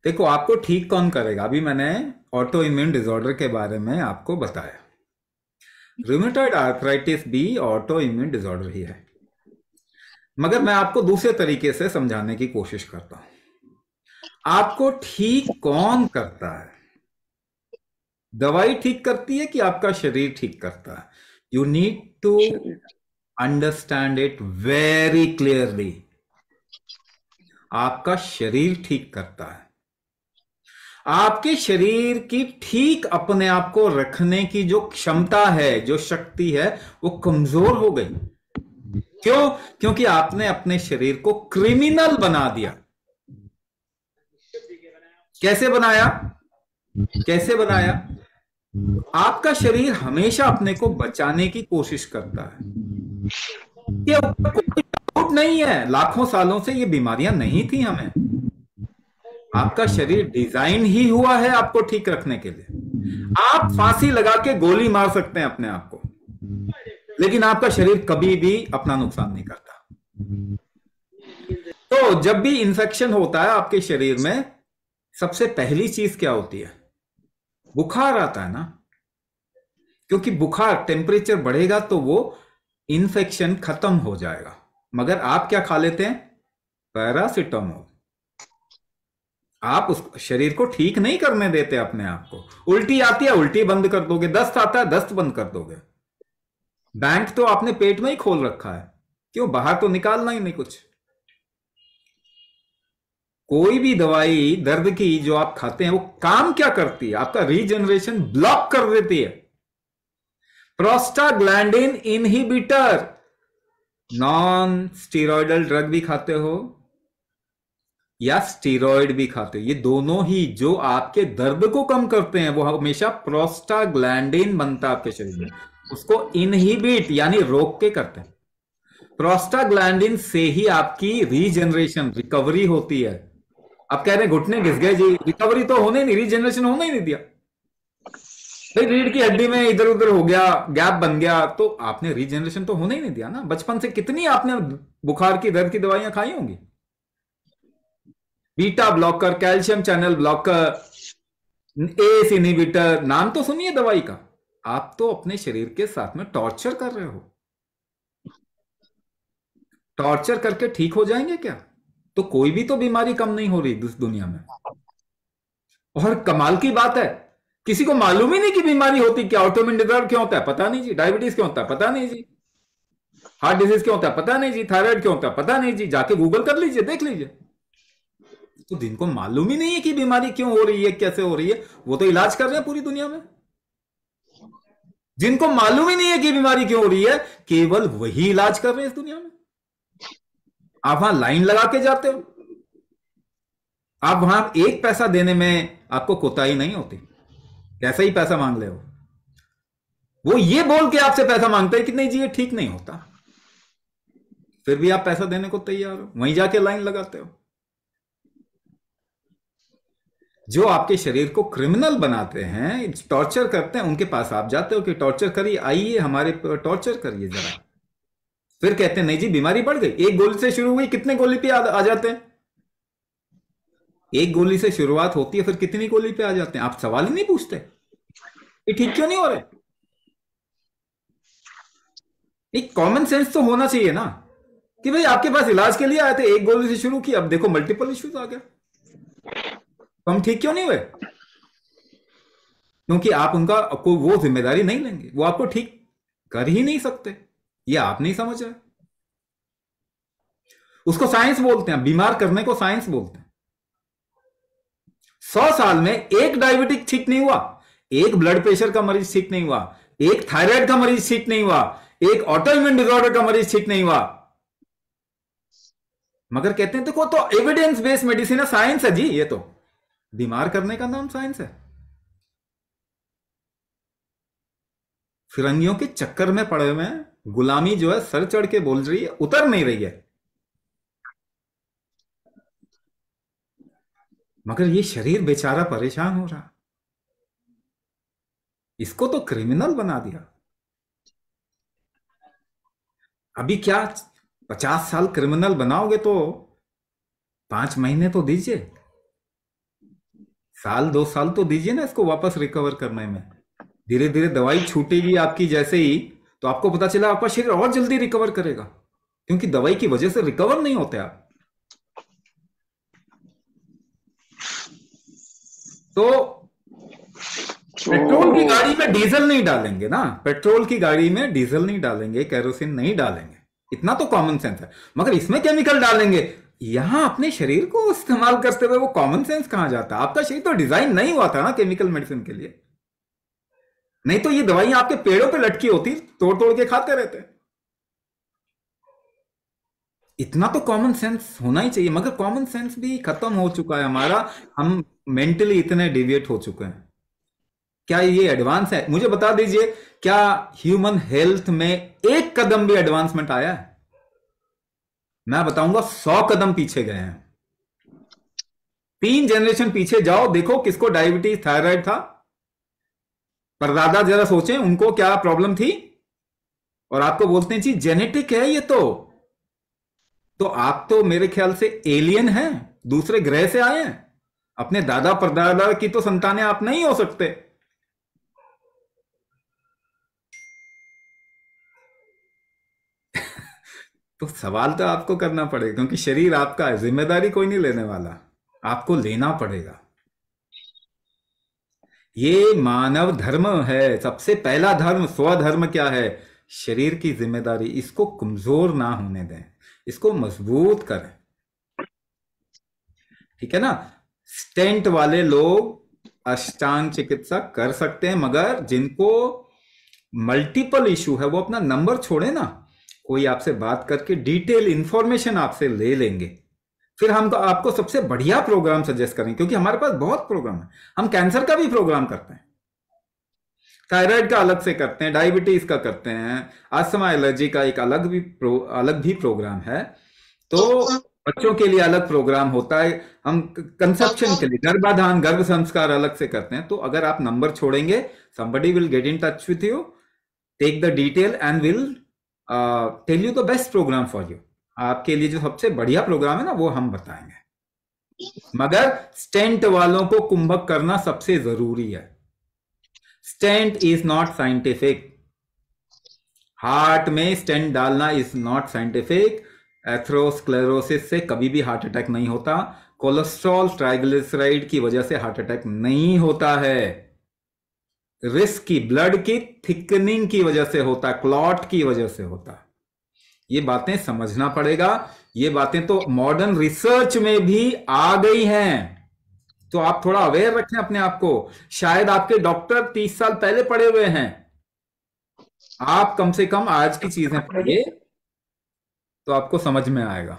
देखो, आपको ठीक कौन करेगा? अभी मैंने ऑटो इम्यून डिसऑर्डर के बारे में आपको बताया। रूमेटॉइड आर्थराइटिस भी ऑटो इम्यून डिसऑर्डर ही है, मगर मैं आपको दूसरे तरीके से समझाने की कोशिश करता हूं। आपको ठीक कौन करता है? दवाई ठीक करती है कि आपका शरीर ठीक करता है? यू नीड टू शरीर। Understand it very clearly. आपका शरीर ठीक करता है। आपके शरीर की ठीक अपने आप को रखने की जो क्षमता है, जो शक्ति है, वो कमजोर हो गई। क्यों? क्योंकि आपने अपने शरीर को क्रिमिनल बना दिया। कैसे बनाया? कैसे बनाया? आपका शरीर हमेशा अपने को बचाने की कोशिश करता है। ये ऊपर कोई डाउट नहीं है, लाखों सालों से ये बीमारियां नहीं थी हमें। आपका शरीर डिजाइन ही हुआ है आपको ठीक रखने के लिए। आप फांसी लगा के गोली मार सकते हैं अपने आप को, लेकिन आपका शरीर कभी भी अपना नुकसान नहीं करता। तो जब भी इंफेक्शन होता है आपके शरीर में, सबसे पहली चीज क्या होती है? बुखार आता है ना। क्योंकि बुखार, टेम्परेचर बढ़ेगा तो वो इन्फेक्शन खत्म हो जाएगा। मगर आप क्या खा लेते हैं? पैरासिटामोल। आप उस शरीर को ठीक नहीं करने देते अपने आप को। उल्टी आती है, उल्टी बंद कर दोगे। दस्त आता है, दस्त बंद कर दोगे। बैंक तो आपने पेट में ही खोल रखा है। क्यों? बाहर तो निकालना ही नहीं कुछ। कोई भी दवाई दर्द की जो आप खाते हैं, वो काम क्या करती है? आपका रीजनरेशन ब्लॉक कर देती है। Prostaglandin inhibitor. Non steroidal drug भी खाते हो या स्टीरॉयड भी खाते हो, ये दोनों ही जो आपके दर्द को कम करते हैं, वो हमेशा प्रोस्टाग्लैंडिन बनता है आपके शरीर में। उसको इनहिबिट यानी रोक के करते हैं। प्रोस्टाग्लैंडिन से ही आपकी रीजनरेशन, रिकवरी होती है। आप कह रहे हैं घुटने घिस गए जी, रिकवरी तो होने नहीं, रीजनरेशन होने ही नहीं दिया। भाई रीढ़ की हड्डी में इधर उधर हो गया, गैप बन गया, तो आपने रीजनरेशन तो होने ही नहीं दिया ना। बचपन से कितनी आपने बुखार की, दर्द की दवाइयां खाई होंगी। Beta blocker, calcium channel blocker, ACE inhibitor, नाम तो सुनिए दवाई का। आप तो अपने शरीर के साथ में टॉर्चर कर रहे हो। टॉर्चर करके ठीक हो जाएंगे क्या? तो कोई भी तो बीमारी कम नहीं हो रही इस दुनिया में। और कमाल की बात है, किसी को मालूम ही नहीं कि बीमारी होती क्या। ऑटोइम्यून डिसऑर्डर क्यों होता है? पता नहीं जी। डायबिटीज क्यों होता है? पता नहीं जी। हार्ट डिजीज क्यों होता है? पता नहीं जी। थायराइड क्यों होता है? पता नहीं जी। जाके गूगल कर लीजिए, देख लीजिए। तो जिनको मालूम ही नहीं है कि बीमारी क्यों हो रही है, कैसे हो रही है, वो तो इलाज कर रहे हैं पूरी दुनिया में। जिनको मालूम ही नहीं है कि बीमारी क्यों हो रही है, केवल वही इलाज कर रहे हैं इस दुनिया में। आप वहां लाइन लगा के जाते हो। आप वहां एक पैसा देने में आपको कोताही नहीं होती। कैसा ही पैसा मांग ले हो, वो ये बोल के आपसे पैसा मांगते हैं कि नहीं जी ये ठीक नहीं होता। फिर भी आप पैसा देने को तैयार हो, वहीं जाके लाइन लगाते हो। जो आपके शरीर को क्रिमिनल बनाते हैं, टॉर्चर करते हैं, उनके पास आप जाते हो कि टॉर्चर करिए, आइए हमारे टॉर्चर करिए जरा। फिर कहते हैं नहीं जी बीमारी बढ़ गई। एक गोली से शुरू हुई, कितने गोली पे आ जाते हैं? एक गोली से शुरुआत होती है, फिर कितनी गोली पे आ जाते हैं? आप सवाल ही नहीं पूछते ये ठीक क्यों नहीं हो रहे। एक कॉमन सेंस तो होना चाहिए ना, कि भाई आपके पास इलाज के लिए आए थे, एक गोली से शुरू की, अब देखो मल्टीपल इश्यूज आ गए, तो हम ठीक क्यों नहीं हुए? क्योंकि आप उनका कोई वो जिम्मेदारी नहीं लेंगे, वो आपको ठीक कर ही नहीं सकते। ये आप नहीं समझ रहे। उसको साइंस बोलते हैं, बीमार करने को साइंस बोलते हैं। 100 साल में एक डायबिटिक ठीक नहीं हुआ, एक ब्लड प्रेशर का मरीज ठीक नहीं हुआ, एक थायराइड का मरीज ठीक नहीं हुआ, एक ऑटो इम्यून डिसऑर्डर का मरीज ठीक नहीं हुआ। मगर कहते हैं देखो, तो एविडेंस बेस्ड मेडिसिन है, साइंस है जी ये तो। बीमार करने का नाम साइंस है? फिरंगियों के चक्कर में पड़े हुए हैं। गुलामी जो है सर चढ़ के बोल रही है, उतर नहीं रही है। मगर ये शरीर बेचारा परेशान हो रहा, इसको तो क्रिमिनल बना दिया। अभी क्या, 50 साल क्रिमिनल बनाओगे तो 5 महीने तो दीजिए। साल 2 साल तो दीजिए ना इसको वापस रिकवर करने में। धीरे धीरे दवाई छूटेगी आपकी जैसे ही, तो आपको पता चला आपका शरीर और जल्दी रिकवर करेगा, क्योंकि दवाई की वजह से रिकवर नहीं होते आप। तो पेट्रोल की गाड़ी में डीजल नहीं डालेंगे ना, पेट्रोल की गाड़ी में डीजल नहीं डालेंगे, केरोसिन नहीं डालेंगे, इतना तो कॉमन सेंस है। मगर इसमें केमिकल डालेंगे, यहां अपने शरीर को इस्तेमाल करते हुए वो कॉमन सेंस कहां जाता है? आपका शरीर तो डिजाइन नहीं हुआ था ना केमिकल मेडिसिन के लिए, नहीं तो ये दवाइयां आपके पेड़ों पे लटकी होती, तोड़ तोड़ के खाते रहते। इतना तो कॉमन सेंस होना ही चाहिए, मगर कॉमन सेंस भी खत्म हो चुका है हमारा। हम मेंटली इतने डिविएट हो चुके हैं। क्या ये एडवांस है? मुझे बता दीजिए, क्या ह्यूमन हेल्थ में एक कदम भी एडवांसमेंट आया है? मैं बताऊंगा 100 कदम पीछे गए हैं। 3 जनरेशन पीछे जाओ, देखो किसको डायबिटीज थायराइड था, परदादा जरा सोचें उनको क्या प्रॉब्लम थी, और आपको बोलते हैं जी जेनेटिक है ये तो आप तो मेरे ख्याल से एलियन हैं, दूसरे ग्रह से आए हैं। अपने दादा परदादा की तो संतानें आप नहीं हो सकते। तो सवाल तो आपको करना पड़ेगा, क्योंकि शरीर आपका है, जिम्मेदारी कोई नहीं लेने वाला, आपको लेना पड़ेगा। ये मानव धर्म है, सबसे पहला धर्म स्वधर्म क्या है? शरीर की जिम्मेदारी, इसको कमजोर ना होने दें, इसको मजबूत करें, ठीक है ना? स्टेंट वाले लोग अष्टांग चिकित्सा कर सकते हैं, मगर जिनको मल्टीपल इशू है वो अपना नंबर छोड़े ना, कोई आपसे बात करके डिटेल इंफॉर्मेशन आपसे ले लेंगे, फिर हम आपको सबसे बढ़िया प्रोग्राम सजेस्ट करेंगे, क्योंकि हमारे पास बहुत प्रोग्राम है। हम कैंसर का भी प्रोग्राम करते हैं, थायराइड का अलग से करते हैं, डायबिटीज का करते हैं, अस्थमा एलर्जी का एक अलग भी प्रोग्राम है। तो बच्चों के लिए अलग प्रोग्राम होता है। हम कंसेप्शन के लिए गर्भाधान गर्भ संस्कार अलग से करते हैं। तो अगर आप नंबर छोड़ेंगे, somebody will get in touch with you, take the detail and will tell you the best program for you। आपके लिए जो सबसे बढ़िया प्रोग्राम है ना वो हम बताएंगे। मगर स्टेंट वालों को कुंभक करना सबसे जरूरी है। Stent is not scientific, heart में स्टेंट डालना इज नॉट साइंटिफिक। एथरोस्क्लेरोसिस से कभी भी हार्ट अटैक नहीं होता, कोलेस्ट्रॉल ट्राइग्लिसराइड की वजह से हार्ट अटैक नहीं होता है, रिस्क की ब्लड की थिकनिंग की वजह से होता, क्लॉट की वजह से होता। ये बातें समझना पड़ेगा, ये बातें तो मॉडर्न रिसर्च में भी आ गई हैं। तो आप थोड़ा अवेयर रखें अपने आप को। शायद आपके डॉक्टर 30 साल पहले पढ़े हुए हैं, आप कम से कम आज की चीजें पढ़िए तो आपको समझ में आएगा।